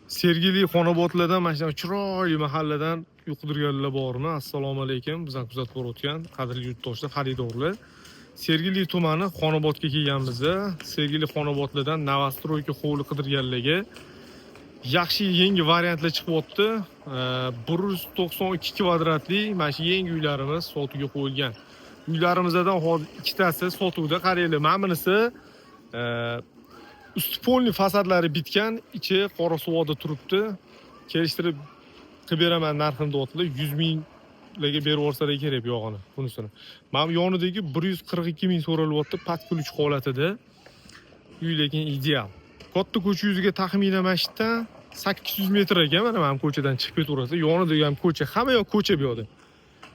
Sergeli Xonobodlardan mana shu chiroyli mahalladan yuqdirganlar bormi? Assalomu alaykum. Bizdan kuzatib borayotgan qadrli yurtdoshlar, xaridorlar. Sergeli tumani Xonobodga kelganmiz. Sergeli Xonobodlardan Novostroyga hovli qidirganlarga yaxshi yangi variantlar chiqyapti. 192 kvadratli mana shu yangi uylarimiz sotuvga qo'yilgan. Uylarimizdan hozir ikkitasi sotuvda. Qaranglar, mana bunisi ustipolni fasadlari bitgan, ichi qora suvda turibdi. Kelishtirib qilib beraman narxini deyaptilar. 100 minglarga berib yuborsalar kerak bu yog'ini, bunisini. Mana yonidagi 142 ming so'ralyapti, patkulch holatida. Uy lekin ideal. Katta ko'cha yuziga taxminan mana shu yerdan 800 metr ekan, mana bu ko'chadan chiqib ketaverasiz. Yonida ham ko'cha, hamma yoq ko'cha bu yerda.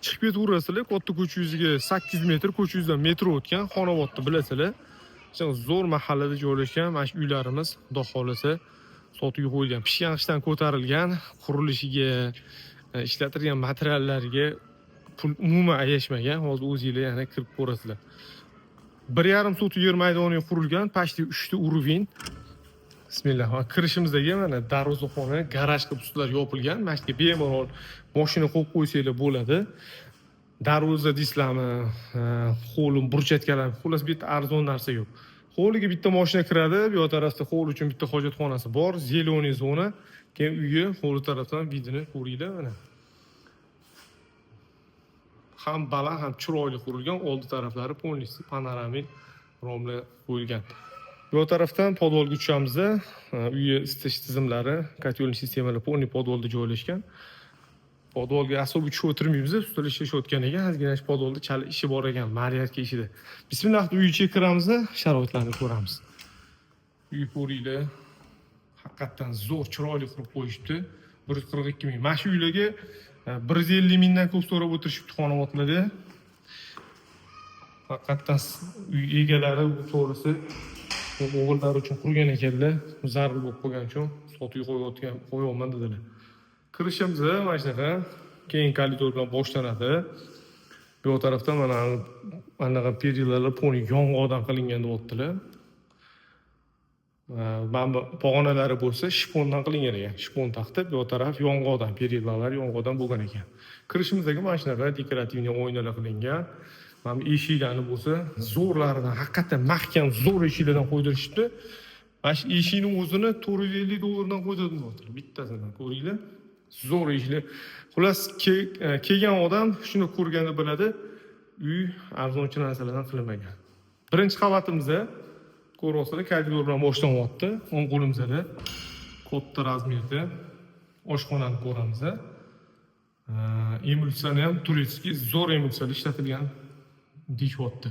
Chiqib ketaverasizlar, katta ko'cha yuziga 800 metr, ko'cha yuzidan metro o'tgan, Xonobodni bilasizlar. Zo'r mahallada joylashgan mana shu uylarimiz xudo xolasa sotuvga qo'yilgan. Pishgan qishdan ko'tarilgan, qurilishiga, ishlatilgan materiallariga pul umuman ayashmagan. Hozir o'zingizlar yana kirib ko'rasizlar. 1,5 sotuv yer maydoniga qurilgan, почти 3 ta уровень. Bismillah. Kirishimizdagi mana darvozaxona, garaj qilib ustilar yopilgan. Mana shu bemalol mashina qo'yib qo'ysanglar bo'ladi. Darvoza deysizlarmi, hovlim burchatkalar, xullas bitta arzon narsa yo'q. Hovliga bitta mashina kiradi, bu tarafda hovli uchun bitta hojatxonasi bor, zeleniy zona. Keyin uyi hovli tarafdan vidini ko'ringlar mana. Ham baland, ham chiroyli qurilgan, oldi taraflari полностью panoramik romlar qo'yilgan. Bu tarafdan podvolga tushamiz. Uyi isitish tizimlari, kotelniy sistemalar полный podvolda joylashgan. Podvolga asobi tushib o'tirmaymiz, ustida ishlayotgan ekan, ozgina podvolda chali ishi bor ekan, mariyatga ishida. Bismillah, uy ichiga kiramiz, sharoitlarni ko'ramiz. Uy ko'ringlar, haqiqatan zo'r, chiroyli qurib qo'yishibdi. 142 ming. Mana shu uylarga 150 mingdan ko'p so'rab o'tirishibdi Xonobodlarda. Haqiqatan uy egalari bu to'g'risi o'g'illari uchun qurgan ekanlar, zarur bo'lib qolgan uchun sotuvga qo'yayotgan dedilar. Kirishimiz mana shunaqa, keyin koridor bilan boshlanadi. Bu tarafdan mana anaqa perilalar poni yong'oqdan qilingan deyaptilar. Mana pog'onalari bo'lsa shpondan qilingan ekan, shpon taxta, bu taraf yong'oqdan, perilalar yong'oqdan bo'lgan ekan. Kirishimizdagi mana shunaqa dekorativniy oynalar qilingan. Mana bu eshiklarni bo'lsa, zo'rlaridan, haqiqatan mahkam zo'r eshiklardan qo'ydirishibdi. Mana shu eshikning o'zini $450 dan qo'ydirdim deyaptilar, bittasidan ko'ringlar. Zo'r eshiklar. Xullas, kelgan odam shuni ko'rganda biladi, uy arzonchi narsalardan qilinmagan. Birinchi qavatimizda ko'ryapsizlar, koridor bilan boshlanyapti. O'ng qo'limizda katta razmerda oshxonani ko'ramiz. Emulsiyani ham turistskiy zo'r emulsiyalar ishlatilgan deyapti.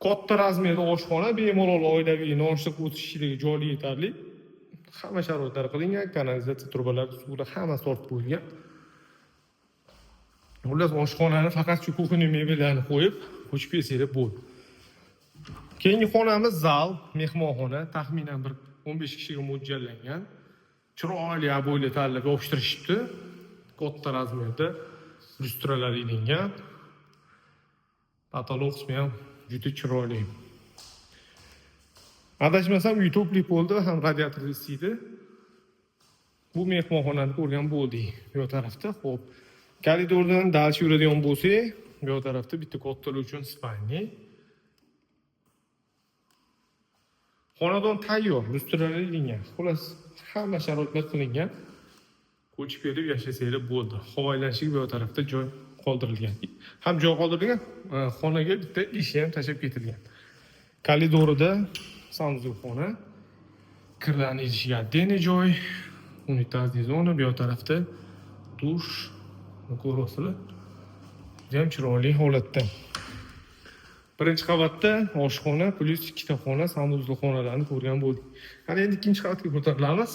Katta razmerda oshxona, bemalol oilaviy nonushta o'tishiga joyli yetarli. Hamma sharoitlar qilingan, kanalizatsiya trubalari, suvlar hammasi tortib qo'yilgan. Xullas, oshxonani faqat shu kuxnya mebellarni qo'yib, ko'chib kelsanglar bo'ldi. Keyingi xonamiz zal, mehmonxona, taxminan bir 15 kishiga mo'ljallangan. Chiroyli aboylar tanlab yopishtirishibdi. Katta razmerda lyustralar ilingan. Patolog qismi ham juda chiroyli. Adashmasam uy to'plik bo'ldi, ham radiator isiydi. Bu mehmonxonani ko'rgan bo'ldik bu tarafda. Xo'p, koridordan dalcha yuradigan bo'lsak, bu tarafda bitta kattalar uchun spalni. Xonadon tayyor, lyustralar ilingan. Xullas, hamma sharoitlar qilingan. Ko'chib kelib yashasanglar bo'ldi. Havoylanishiga bu tarafda joy qoldirilgan. Ham joy qoldirilgan, xonaga bitta eshik ham tashab ketilgan. Koridorida sanuzul xona, kirlarni idishiga отдельный joy, unitazniy zona, bu tarafda dush, ko'ryapsizlar. Ham chiroyli holatda. Birinchi qavatda oshxona plus ikkita xona, sanuzul xonalarni ko'rgan bo'ldik. Qani endi ikkinchi qavatga ko'tarilamiz.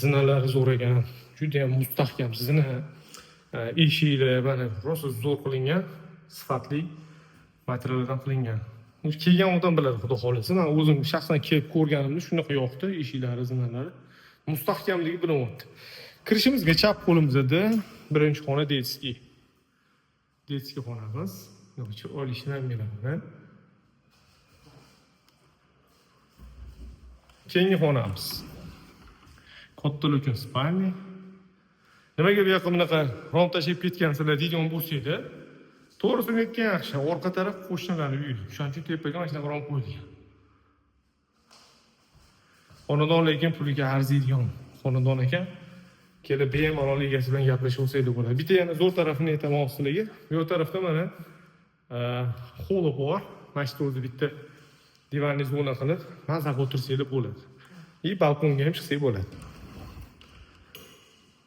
Zinalari zo'r ekan, juda ham mustahkam zina. Eshiklar mana rosa zo'r qilingan, sifatli materiallardan qilingan. Kelgan odam biladi, xudo xolasa. Men o'zim shaxsan kelib ko'rganimda shunaqa yoqdi, eshiklari, zinalari. Mustahkamligi bilinyapti. Kirishimizga chap qo'limizda birinchi xona detskiy. Detskiy xonamiz. Chiroyli ishlangan. Keyingi xonamiz. Kattalar uchun spalni. Nimaga bu yoqqa bunaqa rom tashib ketgansizlar deydigan bo'lsa edi, to'g'risini aytgan yaxshi, orqa taraf qo'shnilarning uyi. Shuning uchun tepaga mana shunaqa rom qo'yilgan. Xonadon lekin puliga arziydigan xonadon ekan. Kelib bemalol egasi bilan gaplashib olsaydi bo'ladi. Bitta yana zo'r tarafini aytaman sizlarga. Bu tarafda mana holi bor. Mana shu o'zi bitta divanni zona qilib, mazza o'tirsanglar bo'ladi. Balkonga ham chiqsak bo'ladi.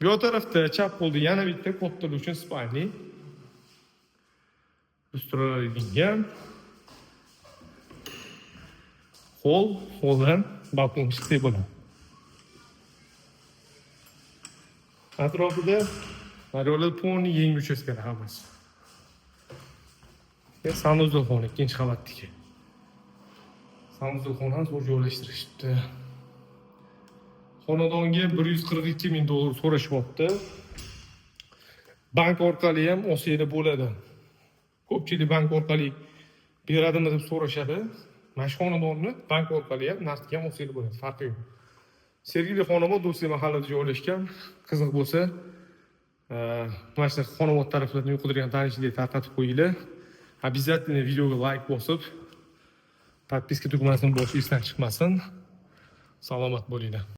Bu tarafda chap qo'lda yana bitta kattalar uchun spalni. Ustiraladigan holdan balkonga chiqsak bo'ladi. Atrofida maryolar poni yangi uchastkalar hammasi. Sanuzul xona ikkinchi qavatdagi. Sanuzul xonani zo'r joylashtirishibdi. Xonadonga 142 ming dollar so'rashyapti. Bank orqali ham olsanglar bo'ladi. Ko'pchilik bank orqali beradimi deb so'rashadi. Mana shu xonadonni bank orqali ham narxga ham olsanglar bo'ladi, farqi yo'q. Sergeli xonobod Do'stlik mahallada joylashgan. Qiziq bo'lsa, mana shu xonobod taraflardan yo'qdirgan tanishlarga tarqatib qo'yinglar. Обязательно videoga like bosib, подписка tugmasini bosish esdan chiqmasin. Salomat bo'linglar.